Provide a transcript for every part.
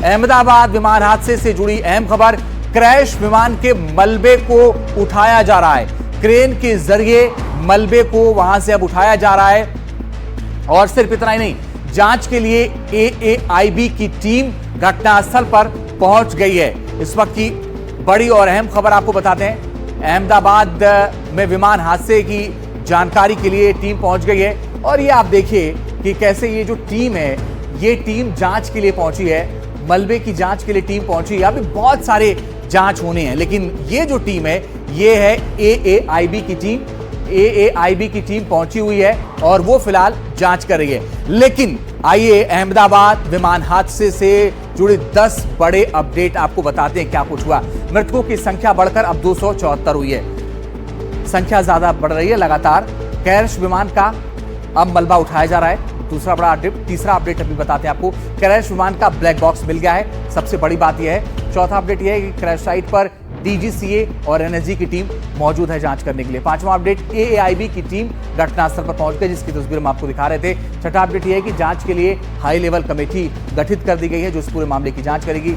अहमदाबाद विमान हादसे से जुड़ी अहम खबर, क्रैश विमान के मलबे को उठाया जा रहा है। क्रेन के जरिए मलबे को वहां से अब उठाया जा रहा है। और सिर्फ इतना ही नहीं, जांच के लिए AAIB की टीम घटनास्थल पर पहुंच गई है। इस वक्त की बड़ी और अहम खबर आपको बताते हैं। अहमदाबाद में विमान हादसे की जानकारी के लिए टीम पहुंच गई है। और ये आप देखिए कि कैसे ये जो टीम है, ये टीम जांच के लिए पहुंची है। मलबे की जांच के लिए टीम पहुंची है। अभी बहुत सारे जांच होने हैं, लेकिन ये जो टीम है, ये है AAIB की टीम। AAIB की टीम पहुंची हुई है और वो फिलहाल जांच कर रही है। लेकिन आइए अहमदाबाद विमान हादसे से जुड़े 10 बड़े अपडेट आपको बताते हैं क्या कुछ हुआ। मृतकों की संख्या बढ़कर अब 274 हुई है। संख्या ज्यादा बढ़ रही है लगातार। क्रैश विमान का अब मलबा उठाया जा रहा है। दूसरा बड़ा अपडेट, तीसरा अपडेट अभी बताते हैं आपको। क्रैश विमान का ब्लैक बॉक्स मिल गया है, सबसे बड़ी बात यह है। चौथा अपडेट यह है कि क्रैश साइट पर DGCA और NSG की टीम मौजूद है जांच करने के लिए। पांचवा अपडेट, AAIB की टीम घटनास्थल पर पहुंच गई, जिसकी तस्वीर हम आपको दिखा रहे थे। छठा अपडेट यह है कि जांच के लिए हाई लेवल कमेटी गठित कर दी गई है, जो इस पूरे मामले की जांच करेगी।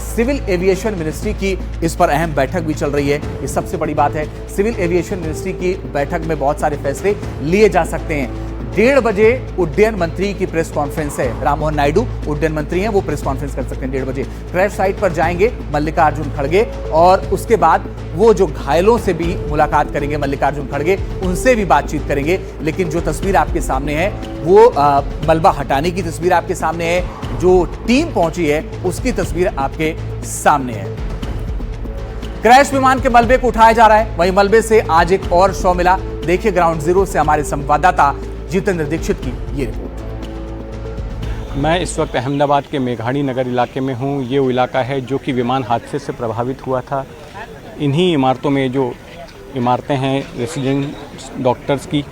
सिविल एविएशन मिनिस्ट्री की इस पर अहम बैठक भी चल रही है। ये सबसे बड़ी बात है। सिविल एविएशन मिनिस्ट्री की बैठक में बहुत सारे फैसले लिए जा सकते हैं। 1:30 बजे उड्डयन मंत्री की प्रेस कॉन्फ्रेंस है। राम मोहन नायडू उड्डयन मंत्री हैं, वो प्रेस कॉन्फ्रेंस कर सकते हैं 1:30 बजे। क्रैश साइट पर जाएंगे मल्लिकार्जुन खड़गे और उसके बाद वो जो घायलों से भी मुलाकात करेंगे, मल्लिकार्जुन खड़गे, उनसे भी बातचीत करेंगे। लेकिन जो तस्वीर आपके सामने है वो मलबा हटाने की तस्वीर आपके सामने है। जो टीम पहुंची है उसकी तस्वीर आपके सामने है। क्रैश विमान के मलबे को उठाया जा रहा है। वहीं मलबे से आज एक और शव मिला। देखिए ग्राउंड जीरो से हमारे संवाददाता जितेंद्र दीक्षित की ये रिपोर्ट। मैं इस वक्त अहमदाबाद के मेघाड़ी नगर इलाके में हूँ। ये वो इलाका है जो कि विमान हादसे से प्रभावित हुआ था। इन्हीं इमारतों में जो इमारतें हैं रेसिडेंट डॉक्टर्स की,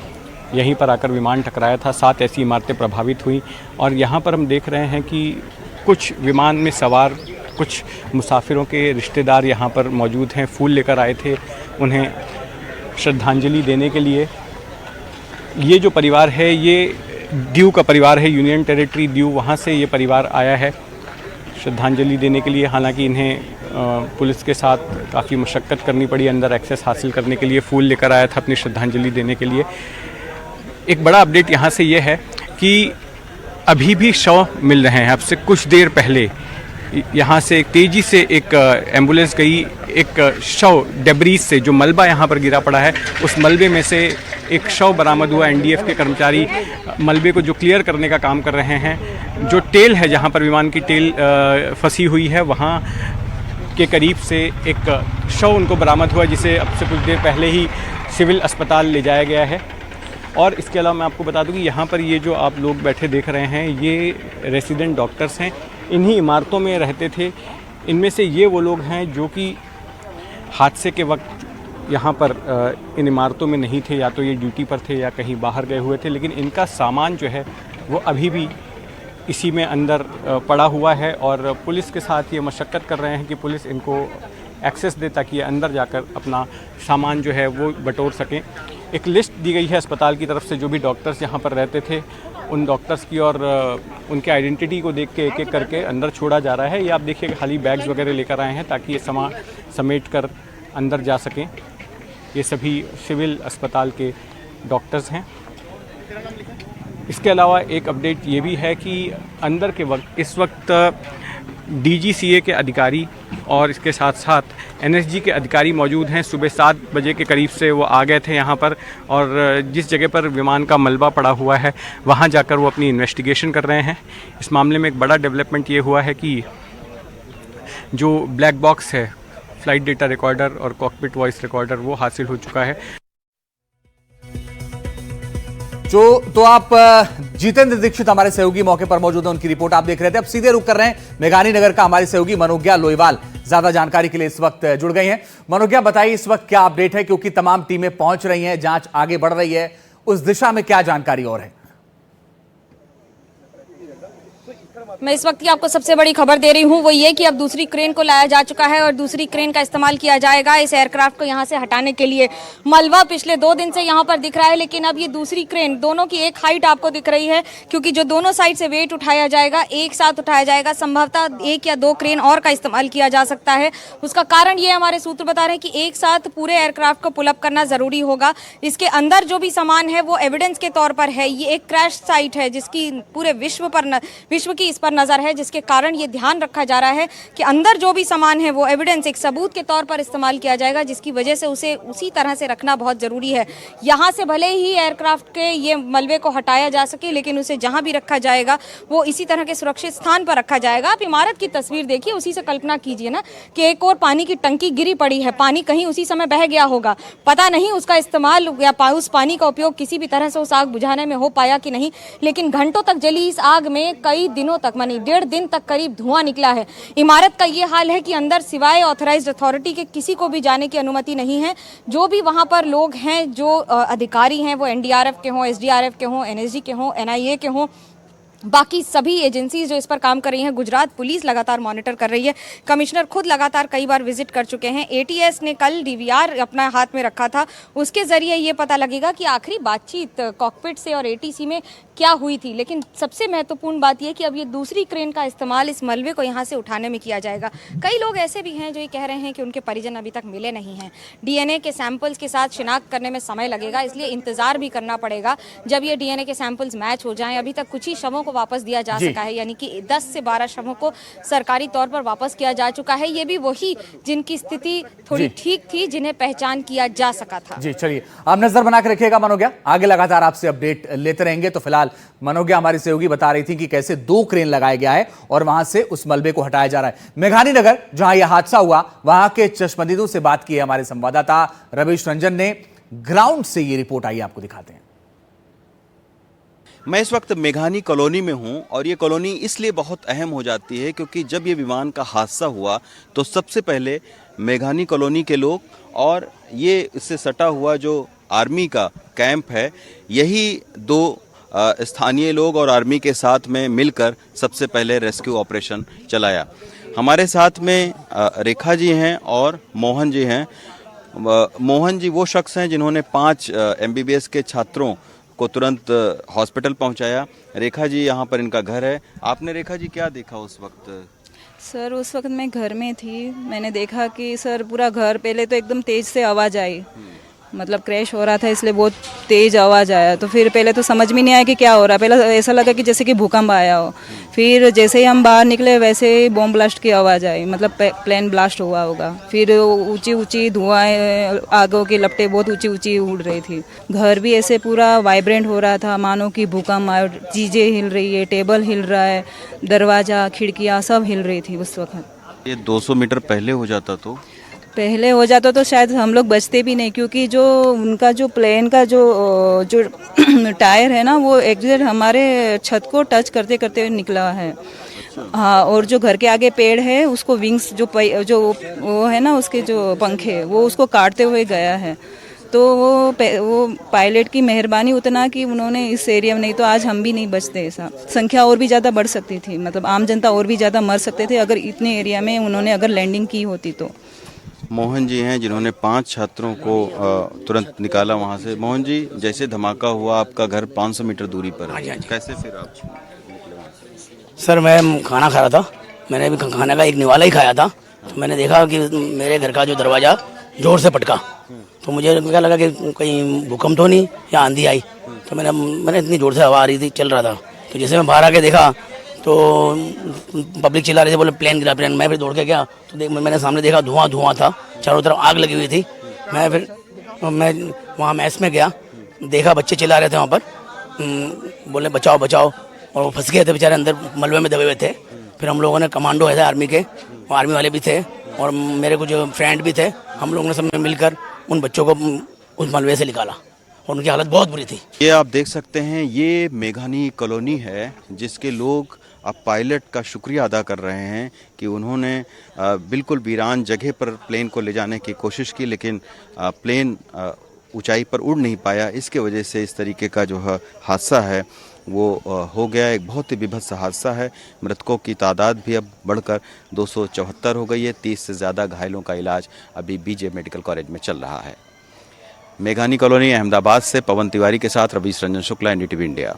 यहीं पर आकर विमान टकराया था। 7 ऐसी इमारतें प्रभावित हुई और यहाँ पर हम देख रहे हैं कि कुछ विमान में सवार कुछ मुसाफिरों के रिश्तेदार यहाँ पर मौजूद हैं। फूल लेकर आए थे उन्हें श्रद्धांजलि देने के लिए। ये जो परिवार है ये दीव का परिवार है, यूनियन टेरिटरी दीव, वहाँ से ये परिवार आया है श्रद्धांजलि देने के लिए। हालांकि इन्हें पुलिस के साथ काफ़ी मशक्क़त करनी पड़ी अंदर एक्सेस हासिल करने के लिए। फूल लेकर आया था अपनी श्रद्धांजलि देने के लिए। एक बड़ा अपडेट यहाँ से ये है कि अभी भी शव मिल रहे हैं। अब से कुछ देर पहले यहाँ से तेज़ी से एक एम्बुलेंस गई, एक शव डेब्रीज से, जो मलबा यहाँ पर गिरा पड़ा है, उस मलबे में से एक शव बरामद हुआ। NDF के कर्मचारी मलबे को जो क्लियर करने का काम कर रहे हैं। जो टेल है, जहाँ पर विमान की टेल फंसी हुई है, वहाँ के करीब से एक शव उनको बरामद हुआ, जिसे अब से कुछ देर पहले ही सिविल अस्पताल ले जाया गया है। और इसके अलावा मैं आपको बता दूं कि यहाँ पर ये जो आप लोग बैठे देख रहे हैं, ये रेसिडेंट डॉक्टर्स हैं। इन्हीं इमारतों में रहते थे। इनमें से ये वो लोग हैं जो कि हादसे के वक्त यहाँ पर इन इमारतों में नहीं थे, या तो ये ड्यूटी पर थे या कहीं बाहर गए हुए थे। लेकिन इनका सामान जो है वो अभी भी इसी में अंदर पड़ा हुआ है और पुलिस के साथ ये मशक्क़त कर रहे हैं कि पुलिस इनको एक्सेस दे ताकि ये अंदर जाकर अपना सामान जो है वो बटोर सकें। एक लिस्ट दी गई है अस्पताल की तरफ से, जो भी डॉक्टर्स यहाँ पर रहते थे उन डॉक्टर्स की, और उनके आइडेंटिटी को देख के एक एक करके अंदर छोड़ा जा रहा है। ये आप देखिए कि खाली बैग्स वगैरह लेकर आए हैं ताकि ये सामान समेट कर अंदर जा सकें। ये सभी सिविल अस्पताल के डॉक्टर्स हैं। इसके अलावा एक अपडेट ये भी है कि अंदर के वक्त इस वक्त DGCA के अधिकारी और इसके साथ साथ NSG के अधिकारी मौजूद हैं। सुबह 7 बजे के करीब से वो आ गए थे यहाँ पर, और जिस जगह पर विमान का मलबा पड़ा हुआ है वहाँ जाकर वो अपनी इन्वेस्टिगेशन कर रहे हैं। इस मामले में एक बड़ा डेवलपमेंट ये हुआ है कि जो ब्लैक बॉक्स है, फ्लाइट डेटा रिकॉर्डर और कॉकपिट वॉइस रिकॉर्डर, वो हासिल हो चुका है। तो आप जितेंद्र दीक्षित हमारे सहयोगी मौके पर मौजूद हैं, उनकी रिपोर्ट आप देख रहे थे। अब सीधे रुक कर रहे हैं मेघानी नगर का। हमारी सहयोगी मनोज्ञा लोईवाल ज्यादा जानकारी के लिए इस वक्त जुड़ गई हैं। मनोज्ञा, बताइए इस वक्त क्या अपडेट है, क्योंकि तमाम टीमें पहुंच रही हैं, जांच आगे बढ़ रही है, उस दिशा में क्या जानकारी और है? मैं इस वक्त की आपको सबसे बड़ी खबर दे रही हूँ वो ये कि अब दूसरी क्रेन को लाया जा चुका है और दूसरी क्रेन का इस्तेमाल किया जाएगा इस एयरक्राफ्ट को यहाँ से हटाने के लिए। मलबा पिछले 2 दिन से यहाँ पर दिख रहा है, लेकिन अब ये दूसरी क्रेन, दोनों की एक हाइट आपको दिख रही है, क्योंकि जो दोनों साइड से वेट उठाया जाएगा एक साथ उठाया जाएगा। संभवतः 1 या 2 क्रेन और का इस्तेमाल किया जा सकता है। उसका कारण ये हमारे सूत्र बता रहे हैं कि एक साथ पूरे एयरक्राफ्ट को पुल अप करना जरूरी होगा। इसके अंदर जो भी सामान है वो एविडेंस के तौर पर है। ये एक क्रैश साइट है जिसकी पूरे विश्व की इस पर नजर है, जिसके कारण ये ध्यान रखा जा रहा है कि अंदर जो भी सामान है वो एविडेंस, एक सबूत के तौर पर इस्तेमाल किया जाएगा, जिसकी वजह से उसे उसी तरह से रखना बहुत जरूरी है। यहाँ से भले ही एयरक्राफ्ट के ये मलबे को हटाया जा सके, लेकिन उसे जहाँ भी रखा जाएगा वो इसी तरह के सुरक्षित स्थान पर रखा जाएगा। आप इमारत की तस्वीर देखिए, उसी से कल्पना कीजिए ना कि एक और पानी की टंकी गिरी पड़ी है, पानी कहीं उसी समय बह गया होगा, पता नहीं उसका इस्तेमाल या उस पानी का उपयोग किसी भी तरह से उस आग बुझाने में हो पाया कि नहीं, लेकिन घंटों तक जली इस आग में कई दिनों तक, मानी 1.5 दिन तक करीब धुआं निकला है। इमारत का ये हाल है कि अंदर सिवाय ऑथराइज्ड अथॉरिटी के किसी को भी जाने की अनुमति नहीं है। जो भी वहां पर लोग हैं, जो अधिकारी हैं, वो एनडीआरएफ के हों, एसडीआरएफ के हों, एनएसजी के हों, एनआईए के हों, बाकी सभी एजेंसीज जो इस पर काम कर रही हैं, गुजरात पुलिस लगातार मॉनिटर कर रही है। कमिश्नर खुद लगातार कई बार विजिट कर चुके हैं। एटीएस ने कल डीवीआर अपना हाथ में रखा था, उसके जरिए ये पता लगेगा कि आखिरी बातचीत कॉकपिट से और एटीसी में क्या हुई थी। लेकिन सबसे महत्वपूर्ण बात यह कि अब ये दूसरी क्रेन का इस्तेमाल इस मलबे को यहाँ से उठाने में किया जाएगा। कई लोग ऐसे भी हैं जो ये कह रहे हैं कि उनके परिजन अभी तक मिले नहीं हैं। डीएनए के सैंपल्स के साथ शिनाख्त करने में समय लगेगा, इसलिए इंतजार भी करना पड़ेगा जब ये डीएनए के सैंपल्स मैच हो जाएं। अभी तक कुछ ही शवों को वापस दिया जा सका है, यानी कि 10 से 12 शवों को सरकारी तौर पर वापस किया जा चुका है। ये भी वही जिनकी स्थिति थोड़ी ठीक थी, जिन्हें पहचान किया जा सका था। जी चलिए, आप नजर बना के रखिएगा मनोज्ञा, आगे लगातार आपसे अपडेट लेते रहेंगे। तो फिलहाल मनोज्ञा हमारी सहयोगी बता रही थी कि कैसे 2 क्रेन लगाया गया है और वहां से उस मलबे को हटाया जा रहा है। मेघानी नगर जहां यह हादसा हुआ, वहां के चश्मदीदों से बात की है हमारे संवाददाता रवीश रंजन ने। ग्राउंड से ये रिपोर्ट आई, आपको दिखाते हैं। मैं इस वक्त मेघानी कॉलोनी में हूं और ये कॉलोनी इसलिए बहुत अहम हो जाती है क्योंकि जब ये विमान का हादसा हुआ तो सबसे पहले मेघानी कॉलोनी के लोग और ये इससे सटा हुआ जो आर्मी का कैंप है, यही 2 स्थानीय लोग और आर्मी के साथ में मिलकर सबसे पहले रेस्क्यू ऑपरेशन चलाया। हमारे साथ में रेखा जी हैं और मोहन जी हैं। मोहन जी वो शख्स हैं जिन्होंने 5 MBBS के छात्रों को तुरंत हॉस्पिटल पहुंचाया। रेखा जी यहाँ पर इनका घर है। आपने रेखा जी क्या देखा उस वक्त? सर उस वक्त मैं घर में थी, मैंने देखा कि सर पूरा घर, पहले तो एकदम तेज से आवाज़ आई, मतलब क्रैश हो रहा था इसलिए बहुत तेज आवाज़ आया। तो फिर पहले तो समझ में नहीं आया कि क्या हो रहा है, पहले ऐसा लगा कि जैसे कि भूकंप आया हो। फिर जैसे ही हम बाहर निकले वैसे ही बॉम्ब ब्लास्ट की आवाज़ आई, मतलब प्लेन ब्लास्ट हुआ होगा। फिर ऊंची ऊंची धुआं, आगों की लपटें बहुत ऊंची ऊंची उड़ रही थी। घर भी ऐसे पूरा वाइब्रेंट हो रहा था, मानो कि भूकंप आया, चीज़ें हिल रही है, टेबल हिल रहा है, दरवाज़ा खिड़कियाँ सब हिल रही थी उस वक्त। ये 200 मीटर पहले हो जाता तो शायद हम लोग बचते भी नहीं, क्योंकि जो उनका जो प्लेन का जो टायर है ना, वो एग्जैक्ट हमारे छत को टच करते करते हुए निकला है। हाँ, और जो घर के आगे पेड़ है उसको विंग्स जो वो है ना, उसके जो पंखे, वो उसको काटते हुए गया है। तो वो पायलट की मेहरबानी उतना कि उन्होंने इस एरिया में, नहीं तो आज हम भी नहीं बचते। ऐसा संख्या और भी ज़्यादा बढ़ सकती थी, मतलब आम जनता और भी ज़्यादा मर सकते थे अगर इतने एरिया में उन्होंने अगर लैंडिंग की होती तो। मोहन जी हैं जिन्होंने 5 छात्रों को तुरंत निकाला वहाँ से। मोहन जी, जैसे धमाका हुआ आपका घर 500 मीटर दूरी पर है, कैसे फिर आप? सर मैं खाना खा रहा था, मैंने भी खाने का एक निवाला ही खाया था, तो मैंने देखा कि मेरे घर का जो दरवाज़ा जोर से पटका। तो मुझे क्या लगा कि कहीं भूकंप तो नहीं या आंधी आई। तो मैंने इतनी जोर से हवा आ रही थी, चल रहा था। तो जैसे मैं बाहर आके देखा तो पब्लिक चिल्ला रही थी, बोले प्लेन गिरा प्लेन। मैं फिर दौड़ के गया तो मैंने सामने देखा धुआं था, चारों तरफ आग लगी हुई थी। मैं वहाँ मैस में गया, देखा बच्चे चिल्ला रहे थे वहाँ पर, बोले बचाओ बचाओ, और वो फंस गए थे बेचारे, अंदर मलबे में दबे हुए थे। फिर हम लोगों ने, कमांडो है आर्मी के, आर्मी वाले भी थे और मेरे कुछ फ्रेंड भी थे, हम लोगों ने सब मिलकर उन बच्चों को उस मलबे से निकाला और उनकी हालत बहुत बुरी थी। ये आप देख सकते हैं, ये मेघानी कॉलोनी है जिसके लोग अब पायलट का शुक्रिया अदा कर रहे हैं कि उन्होंने बिल्कुल वीरान जगह पर प्लेन को ले जाने की कोशिश की, लेकिन प्लेन ऊंचाई पर उड़ नहीं पाया। इसके वजह से इस तरीके का जो हादसा है वो हो गया। एक बहुत ही विभत्स हादसा है। मृतकों की तादाद भी अब बढ़कर 274 हो गई है। 30 से ज़्यादा घायलों का इलाज अभी बीजे मेडिकल कॉलेज में चल रहा है। मेघानी कॉलोनी अहमदाबाद से पवन तिवारी के साथ रवीश रंजन शुक्ला, NDTV इंडिया।